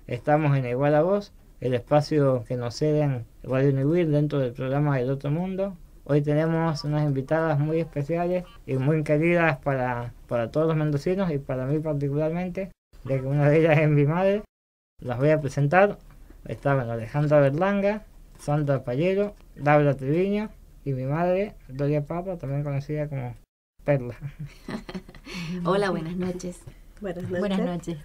estamos en Igual a Vos, el espacio que nos ceden Radio Niwil dentro del programa del Otro Mundo. Hoy tenemos unas invitadas muy especiales y muy queridas para todos los mendocinos y para mí particularmente, de que una de ellas es mi madre. Las voy a presentar. Estaban Alejandra Berlanga, Sandra Payero, Laura Treviño y mi madre, Doria Papa, también conocida como Perla. Hola, buenas noches. Buenas noches. Buenas noches.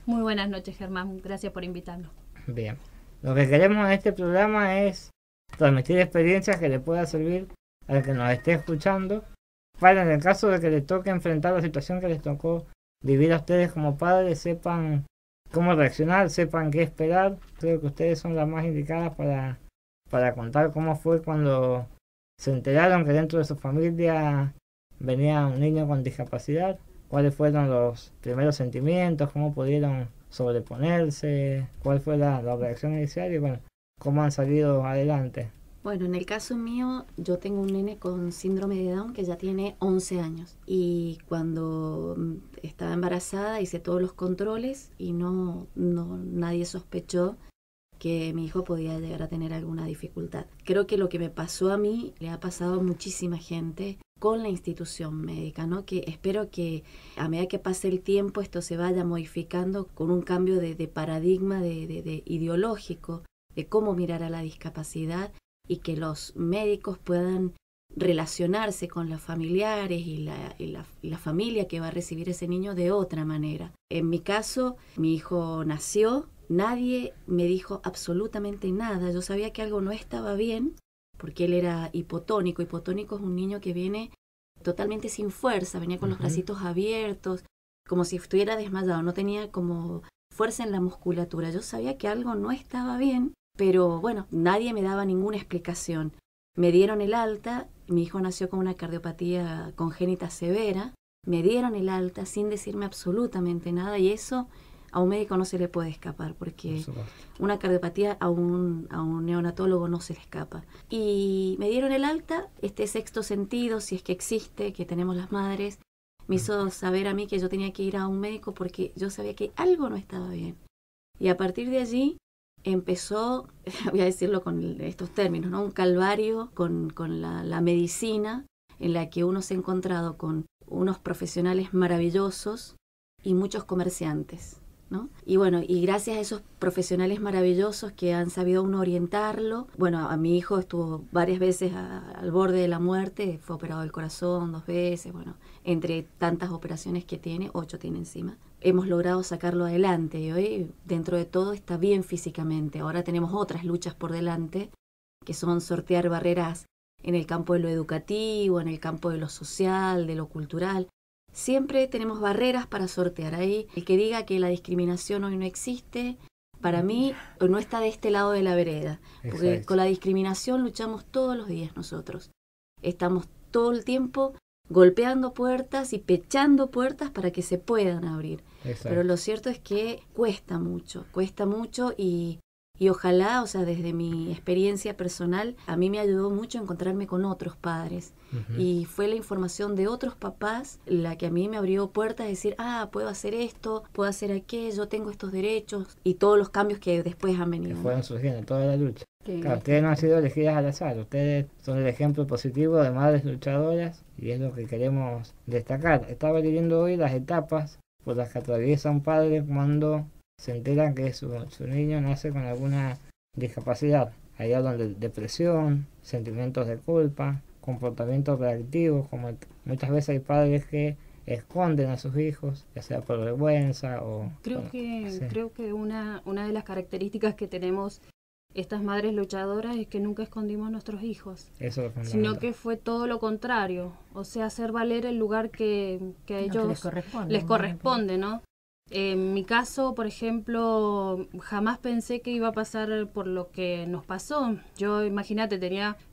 Muy buenas noches, Germán. Gracias por invitarnos. Bien. Lo que queremos en este programa es transmitir experiencias que le pueda servir al que nos esté escuchando, para en el caso de que les toque enfrentar la situación que les tocó vivir a ustedes como padres, sepan cómo reaccionar, sepan qué esperar. Creo que ustedes son las más indicadas para contar cómo fue cuando se enteraron que dentro de su familia venía un niño con discapacidad, cuáles fueron los primeros sentimientos, cómo pudieron sobreponerse, cuál fue la reacción inicial y bueno, cómo han salido adelante. Bueno, en el caso mío, yo tengo un nene con síndrome de Down que ya tiene 11 años. Y cuando estaba embarazada hice todos los controles y nadie sospechó que mi hijo podía llegar a tener alguna dificultad. Creo que lo que me pasó a mí le ha pasado a muchísima gente con la institución médica, ¿no? Que espero que a medida que pase el tiempo esto se vaya modificando con un cambio de paradigma de ideológico, de cómo mirar a la discapacidad y que los médicos puedan relacionarse con los familiares y la familia que va a recibir ese niño de otra manera. En mi caso, mi hijo nació, nadie me dijo absolutamente nada. Yo sabía que algo no estaba bien porque él era hipotónico. Hipotónico es un niño que viene totalmente sin fuerza, venía con los bracitos abiertos, como si estuviera desmayado, no tenía como fuerza en la musculatura. Yo sabía que algo no estaba bien, pero bueno, nadie me daba ninguna explicación. Me dieron el alta, mi hijo nació con una cardiopatía congénita severa, me dieron el alta sin decirme absolutamente nada y eso a un médico no se le puede escapar porque una cardiopatía a un neonatólogo no se le escapa. Y me dieron el alta, este sexto sentido, si es que existe, que tenemos las madres, me hizo saber a mí que yo tenía que ir a un médico porque yo sabía que algo no estaba bien. Y a partir de allí empezó, voy a decirlo con estos términos, ¿no? Un calvario con la medicina en la que uno se ha encontrado con unos profesionales maravillosos y muchos comerciantes, ¿no? Y bueno, y gracias a esos profesionales maravillosos que han sabido uno orientarlo, bueno, a mi hijo estuvo varias veces al borde de la muerte, fue operado del corazón 2 veces, bueno, entre tantas operaciones que tiene, 8 tiene encima. Hemos logrado sacarlo adelante y hoy, dentro de todo, está bien físicamente. Ahora tenemos otras luchas por delante, que son sortear barreras en el campo de lo educativo, en el campo de lo social, de lo cultural. Siempre tenemos barreras para sortear. Ahí el que diga que la discriminación hoy no existe, para mí no está de este lado de la vereda. Porque Exacto. con la discriminación luchamos todos los días nosotros. Estamos todo el tiempo golpeando puertas y pechando puertas para que se puedan abrir. Exacto. Pero lo cierto es que cuesta mucho y ojalá, o sea, desde mi experiencia personal, a mí me ayudó mucho a encontrarme con otros padres. Y fue la información de otros papás la que a mí me abrió puertas de decir, puedo hacer esto, puedo hacer aquello, tengo estos derechos y todos los cambios que después han venido. Que fueron surgiendo toda la lucha. Sí. Claro, ustedes no han sido elegidas al azar, ustedes son el ejemplo positivo de madres luchadoras y es lo que queremos destacar. Estaba leyendo hoy las etapas por las que atraviesa un padre cuando se enteran que su niño nace con alguna discapacidad. Ahí hablan de depresión, sentimientos de culpa, comportamientos reactivos, como muchas veces hay padres que esconden a sus hijos, ya sea por vergüenza o... Creo que una de las características que tenemos estas madres luchadoras es que nunca escondimos a nuestros hijos, Eso es lo sino fundamental. que fue todo lo contrario, o sea, hacer valer el lugar que a ellos les corresponde, ¿no? En mi caso, por ejemplo, jamás pensé que iba a pasar por lo que nos pasó. Yo, imagínate,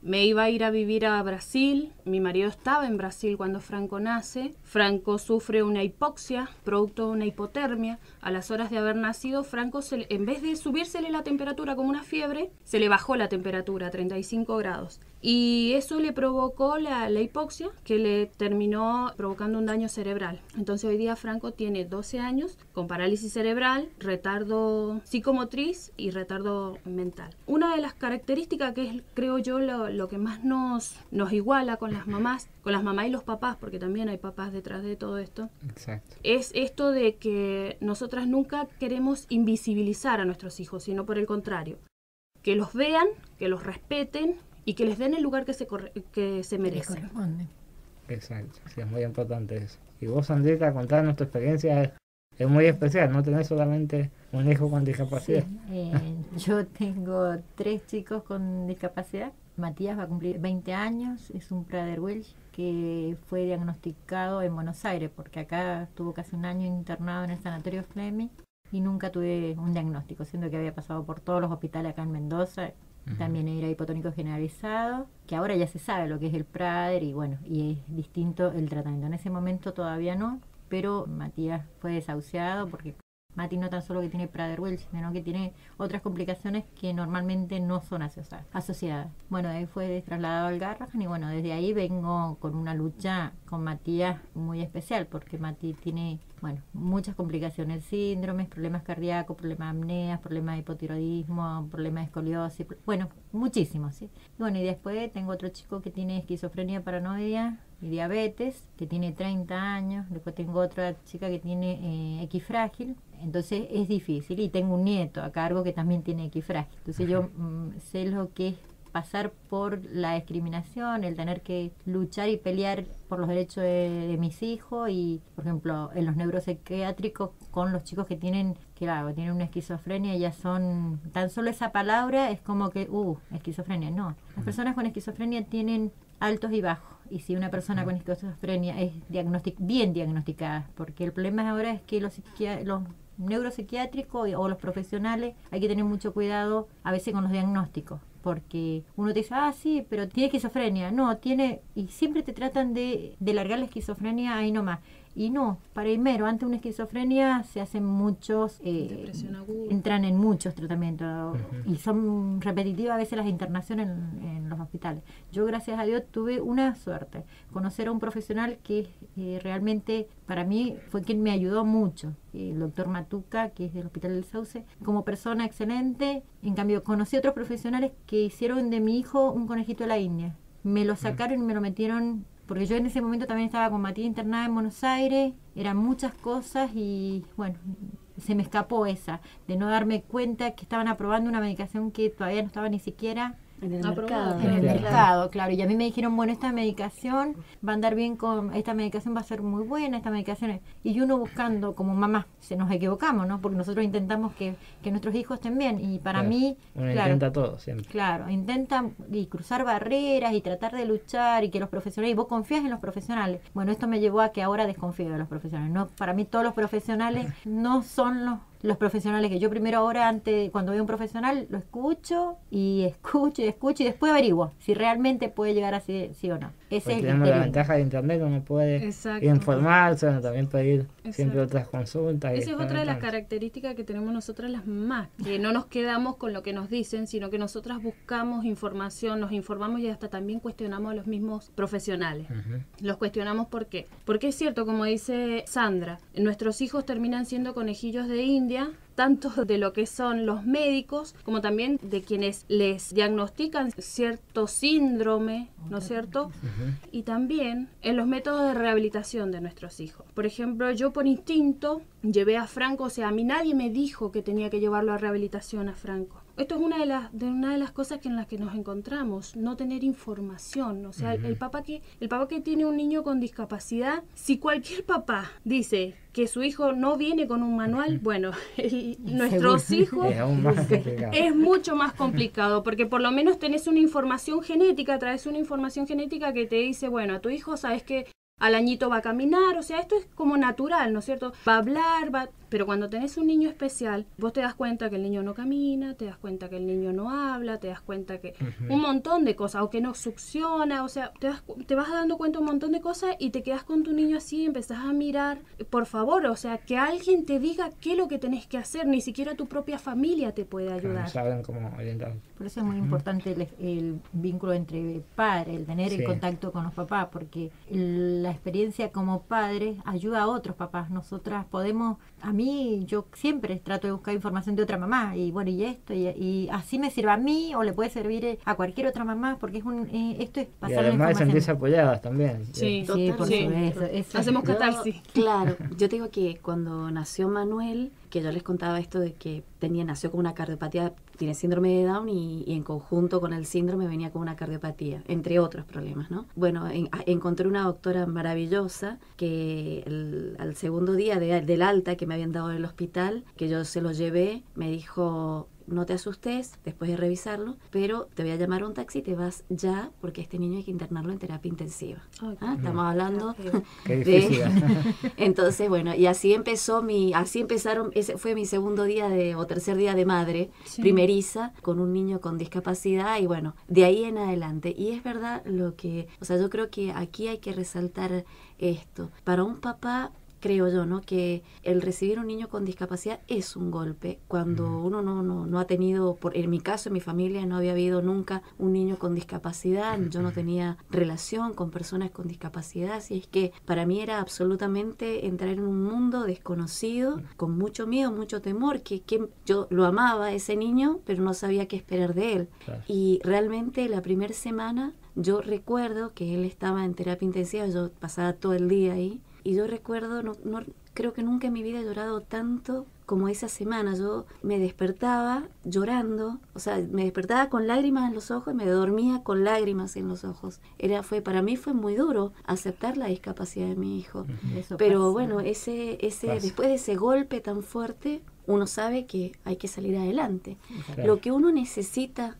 me iba a ir a vivir a Brasil. Mi marido estaba en Brasil cuando Franco nace. Franco sufre una hipoxia, producto de una hipotermia. A las horas de haber nacido, Franco, en vez de subírsele la temperatura como una fiebre, se le bajó la temperatura a 35 grados. Y eso le provocó la hipoxia, que le terminó provocando un daño cerebral. Entonces hoy día Franco tiene 12 años, con parálisis cerebral, retardo psicomotriz y retardo mental. Una de las características que es, creo yo, lo que más nos iguala con las mamás y los papás, porque también hay papás detrás de todo esto. Exacto. Es esto de que nosotras nunca queremos invisibilizar a nuestros hijos, sino por el contrario, que los vean, que los respeten y que les den el lugar que se merecen. Exacto, sí, es muy importante eso. Y vos, Sandrita, contar nuestra experiencia es muy especial, no tenés solamente un hijo con discapacidad. Sí, yo tengo 3 chicos con discapacidad. Matías va a cumplir 20 años, es un Prader-Willi que fue diagnosticado en Buenos Aires, porque acá estuvo casi un año internado en el sanatorio Fleming y nunca tuve un diagnóstico, siendo que había pasado por todos los hospitales acá en Mendoza. También era hipotónico generalizado, que ahora ya se sabe lo que es el Prader y bueno, y es distinto el tratamiento. En ese momento todavía no, pero Matías fue desahuciado porque Mati no tan solo que tiene Prader-Willi, sino que tiene otras complicaciones que normalmente no son asociadas. Bueno, de ahí fue trasladado al Garrahan y bueno, desde ahí vengo con una lucha con Matías muy especial, porque Mati tiene, bueno, muchas complicaciones, síndromes, problemas cardíacos, problemas de apneas, problemas de hipotiroidismo, problemas de escoliosis, bueno, muchísimos, ¿sí? Y bueno, y después tengo otro chico que tiene esquizofrenia paranoia y diabetes, que tiene 30 años, después tengo otra chica que tiene equifrágil, entonces es difícil, y tengo un nieto a cargo que también tiene equifrágil, entonces yo sé lo que es pasar por la discriminación, el tener que luchar y pelear por los derechos de mis hijos y, por ejemplo, en los neuropsiquiátricos con los chicos que tienen una esquizofrenia, ya son, tan solo esa palabra es como que, esquizofrenia, no. Las personas con esquizofrenia tienen altos y bajos, y si una persona con esquizofrenia es bien diagnosticada, porque el problema ahora es que los neuropsiquiátricos o los profesionales hay que tener mucho cuidado a veces con los diagnósticos, porque uno te dice, sí, pero tiene esquizofrenia, no, y siempre te tratan de largar la esquizofrenia ahí nomás, y no, primero, ante una esquizofrenia se hacen muchos, entran en muchos tratamientos, y son repetitivas a veces las internaciones en los hospitales. Yo, gracias a Dios, tuve una suerte, conocer a un profesional que realmente para mí fue quien me ayudó mucho, el doctor Matuca, que es del Hospital del Sauce, como persona excelente. En cambio, conocí a otros profesionales que hicieron de mi hijo un conejito de la India, me lo sacaron y me lo metieron, porque yo en ese momento también estaba con Matías internada en Buenos Aires, eran muchas cosas y bueno, se me escapó esa, de no darme cuenta que estaban aprobando una medicación que todavía no estaba ni siquiera en el mercado. En el mercado, claro. Y a mí me dijeron, bueno, esta medicación va a andar bien esta medicación va a ser muy buena, esta medicación. Y uno buscando, como mamá, se nos equivocamos, ¿no? Porque nosotros intentamos que nuestros hijos estén bien. Y para mí, uno intenta todo, siempre. Claro, intentan y cruzar barreras y tratar de luchar y que los profesionales, y vos confías en los profesionales. Bueno, esto me llevó a que ahora desconfío de los profesionales. No, para mí todos los profesionales no son los profesionales que yo primero ahora cuando veo un profesional lo escucho y después averiguo si realmente puede llegar a ser sí o no. Ese es tenemos la ventaja de internet, uno puede informarse, también pedir siempre otras consultas. Esa es otra de las características que tenemos nosotras las mamás, que no nos quedamos con lo que nos dicen, sino que nosotras buscamos información, nos informamos y hasta también cuestionamos a los mismos profesionales. Los cuestionamos ¿por qué? Porque es cierto, como dice Sandra, nuestros hijos terminan siendo conejillos de India, tanto de lo que son los médicos como también de quienes les diagnostican cierto síndrome, ¿no es cierto? Y también en los métodos de rehabilitación de nuestros hijos. Por ejemplo, yo por instinto llevé a Franco, o sea, a mí nadie me dijo que tenía que llevarlo a rehabilitación a Franco. Esto es una de las cosas en las que nos encontramos, no tener información. O sea, el papá que tiene un niño con discapacidad, si cualquier papá dice que su hijo no viene con un manual, bueno, nuestros hijos es mucho más complicado, porque por lo menos tenés una información genética, traes una información genética que te dice, bueno, a tu hijo sabes que al añito va a caminar, o sea, esto es como natural, ¿no es cierto? Va a hablar, pero cuando tenés un niño especial, vos te das cuenta que el niño no camina, te das cuenta que el niño no habla, te das cuenta que un montón de cosas, o que no succiona, o sea, te vas dando cuenta un montón de cosas y te quedas con tu niño así, empezás a mirar, por favor, o sea, que alguien te diga qué es lo que tenés que hacer, ni siquiera tu propia familia te puede ayudar. No saben cómo orientar. Por eso es muy importante el vínculo entre padres, el tener el contacto con los papás, porque la experiencia como padre ayuda a otros papás. Nosotras podemos, a mí mí, yo siempre trato de buscar información de otra mamá, y bueno, y esto, y así me sirve a mí, o le puede servir a cualquier otra mamá, porque esto es pasar la información. Y además sentirse apoyadas también. Sí, por supuesto. Hacemos catarsis. Claro, yo te digo que cuando nació Manuel, que yo les contaba esto de que nació con una cardiopatía, tiene síndrome de Down y en conjunto con el síndrome venía con una cardiopatía, entre otros problemas, ¿no? Bueno, encontré una doctora maravillosa que al segundo día del alta que me habían dado en el hospital, que yo se lo llevé, me dijo: no te asustes después de revisarlo, pero te voy a llamar a un taxi y te vas ya, porque este niño hay que internarlo en terapia intensiva. Estamos hablando de... Entonces, bueno, y así empezaron, ese fue mi segundo día o tercer día de madre, primeriza, con un niño con discapacidad, y bueno, de ahí en adelante. Y es verdad yo creo que aquí hay que resaltar esto. Para un papá, creo yo, ¿no?, que el recibir un niño con discapacidad es un golpe. Cuando uno no ha tenido, en mi caso, en mi familia, no había habido nunca un niño con discapacidad, yo no tenía relación con personas con discapacidad, así es que para mí era absolutamente entrar en un mundo desconocido, con mucho miedo, mucho temor, que yo lo amaba a ese niño, pero no sabía qué esperar de él. Claro. Y realmente la primera semana, yo recuerdo que él estaba en terapia intensiva, yo pasaba todo el día ahí, y yo recuerdo, no creo que nunca en mi vida he llorado tanto como esa semana. Yo me despertaba llorando, me despertaba con lágrimas en los ojos y me dormía con lágrimas en los ojos. Para mí fue muy duro aceptar la discapacidad de mi hijo. Pero bueno, después de ese golpe tan fuerte, uno sabe que hay que salir adelante. Claro. Lo que uno necesita,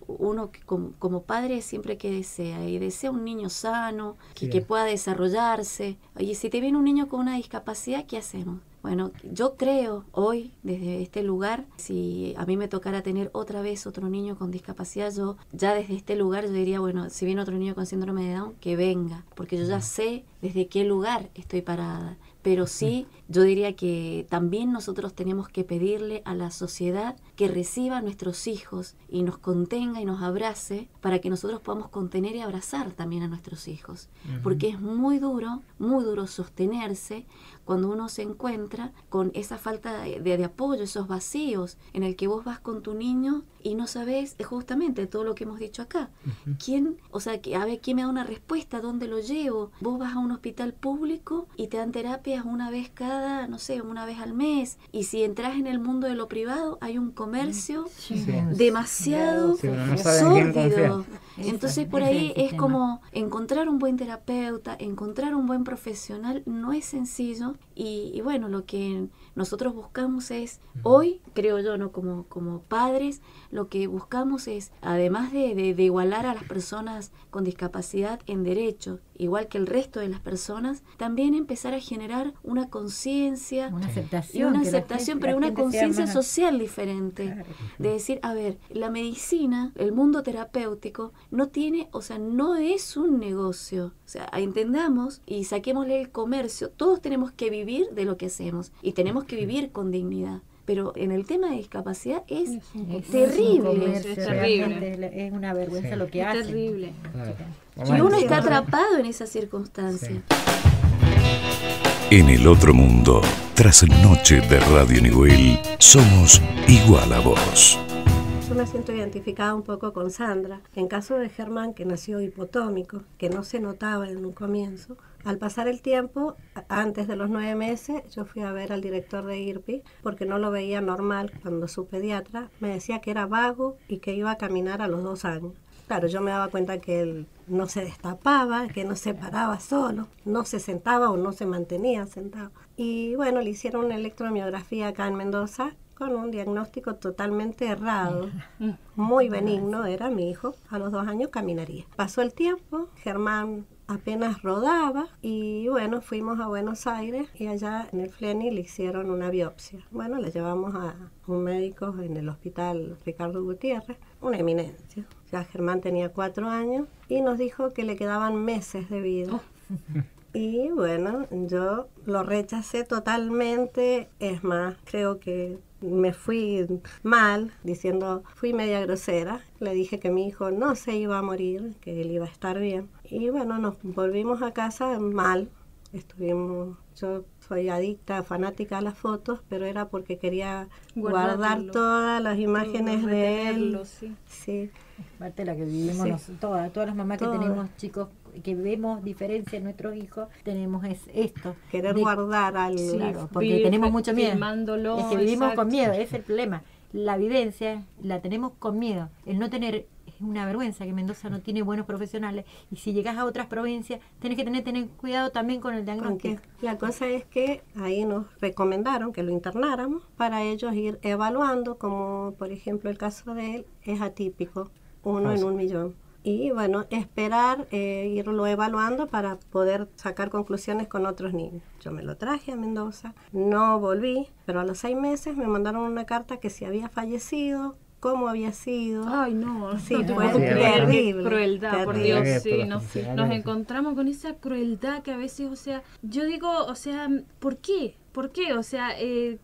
uno como padre siempre que desea un niño sano, que pueda desarrollarse. Oye, si te viene un niño con una discapacidad, ¿qué hacemos? Bueno, yo creo hoy, desde este lugar, si a mí me tocara tener otra vez otro niño con discapacidad, yo ya desde este lugar yo diría, bueno, si viene otro niño con síndrome de Down, que venga, porque yo ya sé desde qué lugar estoy parada. Pero sí, yo diría que también nosotros tenemos que pedirle a la sociedad que reciba a nuestros hijos y nos contenga y nos abrace, para que nosotros podamos contener y abrazar también a nuestros hijos. Porque es muy duro sostenerse cuando uno se encuentra con esa falta de apoyo, esos vacíos en el que vos vas con tu niño y no sabes justamente todo lo que hemos dicho acá. ¿Quién me da una respuesta? ¿Dónde lo llevo? Vos vas a un hospital público y te dan terapias una vez una vez al mes. Y si entras en el mundo de lo privado, hay un comercio demasiado sórdido. Entonces por ahí es como encontrar un buen terapeuta, encontrar un buen profesional, no es sencillo. Y bueno, lo que nosotros buscamos es, hoy, creo yo, ¿no?, como padres, lo que buscamos es, además de igualar a las personas con discapacidad en derechos, igual que el resto de las personas, también empezar a generar una conciencia, una aceptación, pero una conciencia social diferente. Claro. De decir, a ver, la medicina, el mundo terapéutico, no es un negocio. Entendamos y saquémosle el comercio. Todos tenemos que vivir de lo que hacemos y tenemos que vivir con dignidad. Pero en el tema de discapacidad es terrible. Es terrible. Es una vergüenza lo que hace. Es terrible. Claro. Y uno está atrapado en esa circunstancia. Sí. En el otro mundo, tras noche de Radio Nivel, somos igual a vos. Yo me siento identificada un poco con Sandra. En caso de Germán, que nació hipotómico, que no se notaba en un comienzo, al pasar el tiempo, antes de los 9 meses, yo fui a ver al director de IRPI porque no lo veía normal. Cuando su pediatra me decía que era vago y que iba a caminar a los 2 años. Claro, yo me daba cuenta que él no se destapaba, que no se paraba solo, no se sentaba o no se mantenía sentado. Y bueno, le hicieron una electromiografía acá en Mendoza con un diagnóstico totalmente errado, muy benigno, era mi hijo, a los 2 años caminaría. Pasó el tiempo, Germán apenas rodaba y bueno, fuimos a Buenos Aires y allá en el FLENI le hicieron una biopsia. Bueno, le llevamos a un médico en el hospital Ricardo Gutiérrez, una eminencia. Ya Germán tenía 4 años y nos dijo que le quedaban meses de vida. Y bueno, yo lo rechacé totalmente, es más, creo que me fui mal, fui media grosera. Le dije que mi hijo no se iba a morir, que él iba a estar bien. Y bueno, nos volvimos a casa mal. Yo soy adicta, fanática a las fotos, pero era porque quería guardar todas las imágenes de él. Sí. Parte de la que vivimos todas las mamás que tenemos chicos, que vemos diferencia en nuestros hijos, tenemos esto. Querer guardar algo. Claro, porque tenemos mucho miedo. Es que vivimos con miedo, ese es el problema. La vivencia la tenemos con miedo. El no tener, es una vergüenza que Mendoza no tiene buenos profesionales, y si llegas a otras provincias tenés que tener cuidado también con el diagnóstico. La cosa es que ahí nos recomendaron que lo internáramos para ellos ir evaluando, como por ejemplo el caso de él es atípico, 1 en 1.000.000. Y bueno, esperar irlo evaluando para poder sacar conclusiones con otros niños. Yo me lo traje a Mendoza, no volví, pero a los 6 meses me mandaron una carta que si había fallecido, cómo había sido. Ay, no, sí, fue terrible. Crueldad, por Dios, sí, nos encontramos con esa crueldad que a veces, o sea, yo digo, o sea, ¿por qué? ¿Por qué? O sea,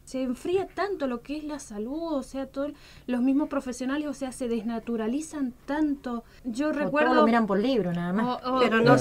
se enfría tanto lo que es la salud, o sea, todos los mismos profesionales, o sea, se desnaturalizan tanto. Yo recuerdo... Todos lo miran por libro, nada más. Pero no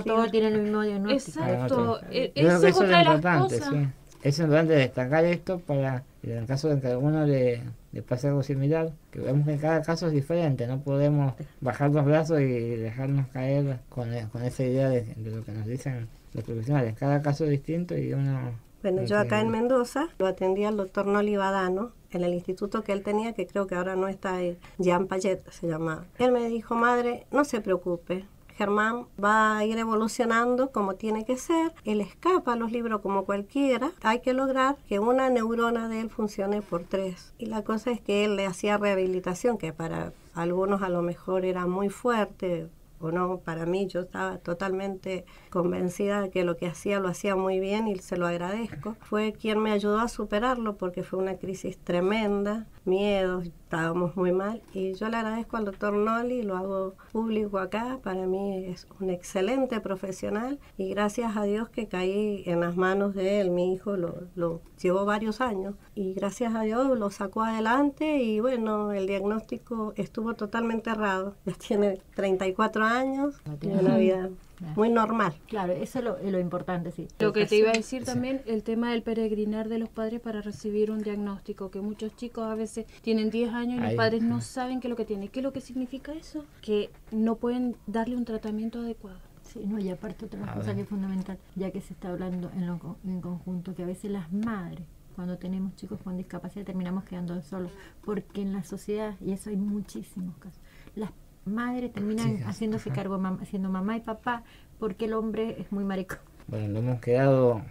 todos tienen el mismo diagnóstico. Exacto. Eso es otra de las cosas. Sí. Es importante destacar esto para, en el caso de que a alguno le pase algo similar, que vemos que cada caso es diferente, no podemos bajar los brazos y dejarnos caer con esa idea de lo que nos dicen los profesionales. Cada caso es distinto y uno... Bueno, yo acá en Mendoza lo atendí al doctor Noli Badano en el instituto que él tenía, que creo que ahora no está ahí, Jean Payet se llamaba. Él me dijo, madre, no se preocupe, Germán va a ir evolucionando como tiene que ser, él escapa a los libros como cualquiera, hay que lograr que una neurona de él funcione por 3. Y la cosa es que él le hacía rehabilitación, que para algunos a lo mejor era muy fuerte, o no, para mí yo estaba totalmente convencida de que lo que hacía lo hacía muy bien y se lo agradezco. Fue quien me ayudó a superarlo porque fue una crisis tremenda, miedos, estábamos muy mal, y yo le agradezco al doctor Noli, lo hago público acá, para mí es un excelente profesional y gracias a Dios que caí en las manos de él. Mi hijo lo llevó varios años y gracias a Dios lo sacó adelante y bueno, el diagnóstico estuvo totalmente errado. Ya tiene 34 años, tiene una vida muy normal. Claro, eso es lo importante, sí. Lo que te iba a decir también, el tema del peregrinar de los padres para recibir un diagnóstico, que muchos chicos a veces tienen 10 años y los padres no saben qué es lo que tienen. ¿Qué es lo que significa eso? Que no pueden darle un tratamiento adecuado. Sí, no, y aparte otra cosa que es fundamental, ya que se está hablando en conjunto, que a veces las madres, cuando tenemos chicos con discapacidad, terminamos quedando solos, porque en la sociedad, y eso hay muchísimos casos, las madres terminan haciéndose cargo, siendo mamá y papá, porque el hombre es muy maricón. Bueno, lo hemos quedado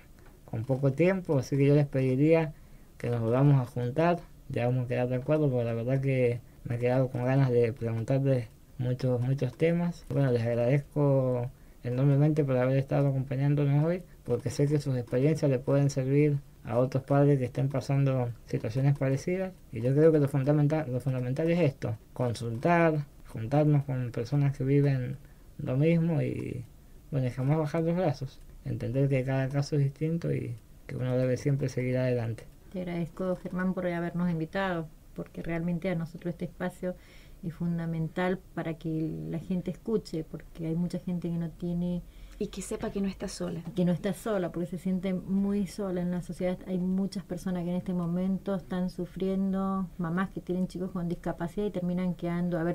con poco tiempo, así que yo les pediría que nos volvamos a juntar, ya vamos a quedar de acuerdo, porque la verdad que me he quedado con ganas de preguntarles muchos temas. Bueno, les agradezco enormemente por haber estado acompañándonos hoy, porque sé que sus experiencias le pueden servir a otros padres que estén pasando situaciones parecidas, y yo creo que lo fundamental es esto, consultar, juntarnos con personas que viven lo mismo y bueno, jamás bajar los brazos, entender que cada caso es distinto y que uno debe siempre seguir adelante. Te agradezco, Germán, por habernos invitado, porque realmente a nosotros este espacio es fundamental para que la gente escuche, porque hay mucha gente que no tiene... Y que sepa que no está sola. Que no está sola, porque se siente muy sola en la sociedad. Hay muchas personas que en este momento están sufriendo, mamás que tienen chicos con discapacidad y terminan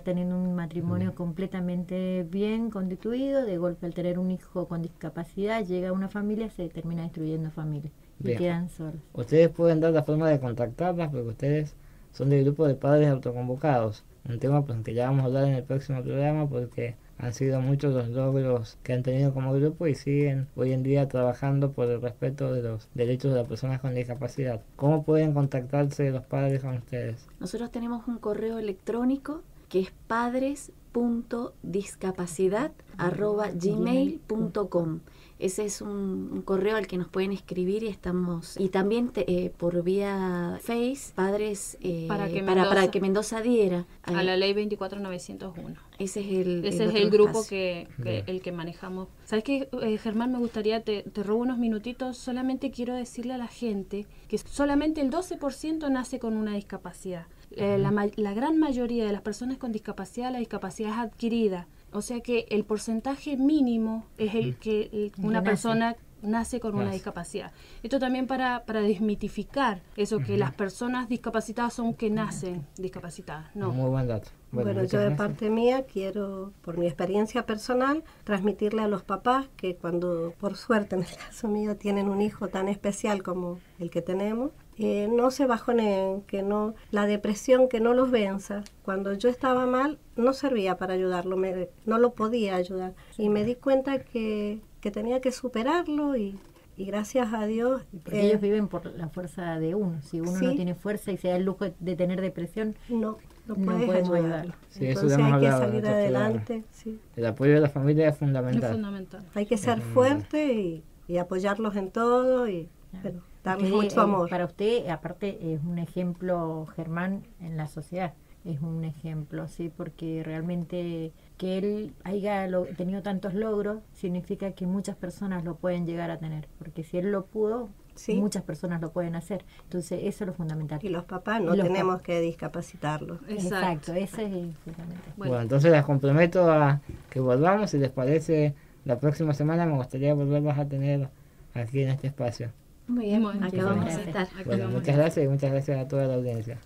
teniendo un matrimonio completamente bien constituido. De golpe, al tener un hijo con discapacidad, llega a una familia, se termina destruyendo familia. Y quedan solos. Ustedes pueden dar la forma de contactarlas, porque ustedes son del grupo de padres autoconvocados. Un tema pues, que ya vamos a hablar en el próximo programa, porque han sido muchos los logros que han tenido como grupo y siguen hoy en día trabajando por el respeto de los derechos de las personas con discapacidad. ¿Cómo pueden contactarse los padres con ustedes? Nosotros tenemos un correo electrónico que es padres.discapacidad@gmail.com. Ese es un correo al que nos pueden escribir y también por vía Face, padres para que Mendoza adhiera a la ley 24901. Ese es el grupo el que manejamos. ¿Sabes qué, Germán? Me gustaría, te robo unos minutitos, solamente quiero decirle a la gente que solamente el 12% nace con una discapacidad. La gran mayoría de las personas con discapacidad, la discapacidad es adquirida. O sea que el porcentaje mínimo es el que una persona nace con una discapacidad. Esto también para desmitificar eso que las personas discapacitadas son que nacen discapacitadas. No. Muy buen dato. Bueno, yo de parte mía quiero, por mi experiencia personal, transmitirle a los papás que cuando, por suerte en el caso mío, tienen un hijo tan especial como el que tenemos, no se bajoneen, que no, la depresión que no los venza. Cuando yo estaba mal, no servía para ayudarlo, no lo podía ayudar. Y me di cuenta que tenía que superarlo y gracias a Dios... Porque ellos viven por la fuerza de uno. Si uno no tiene fuerza y se da el lujo de tener depresión, no puedes ayudarlo. Sí, entonces hay que salir adelante. Sí. El apoyo de la familia es fundamental. Es fundamental. Hay que ser fuerte y apoyarlos en todo y darles mucho amor. Para usted, aparte, es un ejemplo, Germán, en la sociedad. Es un ejemplo, sí, porque realmente que él haya tenido tantos logros significa que muchas personas lo pueden llegar a tener, porque si él lo pudo, muchas personas lo pueden hacer. Entonces, eso es lo fundamental. Y los papás no tenemos que discapacitarlos. Exacto, ese es fundamental. Bueno, entonces las comprometo a que volvamos, si les parece, la próxima semana me gustaría volverlos a tener aquí en este espacio. Muy bien, acá vamos a estar. Bueno, muchas gracias y muchas gracias a toda la audiencia.